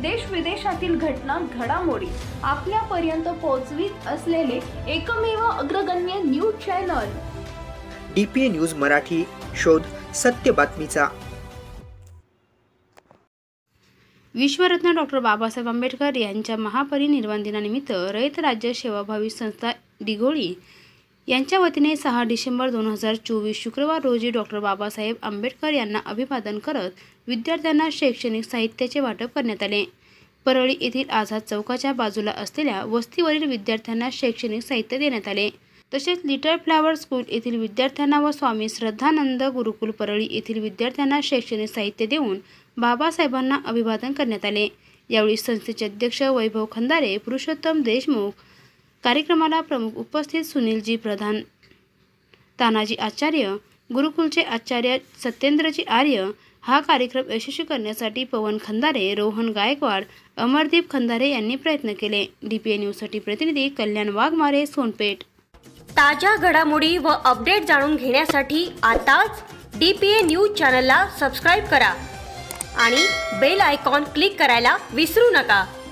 देश विदेशातील घटना घडामोडी आपल्यापर्यंत पोहोचवित असलेले एकमेव अग्रगण्य news channel DPA news Marathi. शोध सत्य बातमीचा. विश्वरत्न डॉक्टर बाबासाहेब आंबेडकर यांच्या महापरिनिर्वाण दिनानिमित्त रयत राज्य सेवाभावी संस्था डिघोळी यांच्या वतीने 6 डिसेंबर 2024 शुक्रवार रोजी डॉक्टर बाबासाहेब आंबेडकर यांना अभिवादन करत विद्यार्थ्यांना शैक्षणिक साहित्याचे वाटप करण्यात आले. परळी येथील आझाद चौकाच्या बाजूला असलेल्या वस्तीवरील विद्यार्थ्यांना शैक्षणिक साहित्य देण्यात आले. तसेच लिटल फ्लॉवर स्कूल येथील विद्यार्थ्यांना व स्वामी श्रद्धानंद गुरुकुल परळी येथील विद्यार्थ्यांना शैक्षणिक साहित्य देऊन बाबासाहेबांना अभिवादन करण्यात आले. यावेळी संस्थेचे अध्यक्ष वैभव खंदारे, पुरुषोत्तम देशमुख, कार्यक्रमाला प्रमुख उपस्थित सुनीलजी प्रधान, तानाजी आचार्य, गुरुकुलचे आचार्य सत्येंद्रजी आर्य. हा कार्यक्रम यशस्वी करण्यासाठी पवन खंदारे, रोहन गायकवाड, अमरदीप खंदारे यांनी प्रयत्न केले. DPA न्यूजसाठी प्रतिनिधी कल्याण वाघमारे, सोनपेठ. ताज्या घडामोडी व अपडेट जाणून घेण्यासाठी आताच DPA न्यूज चॅनलला सबस्क्राईब करा आणि बेल आयकॉन क्लिक करायला विसरू नका.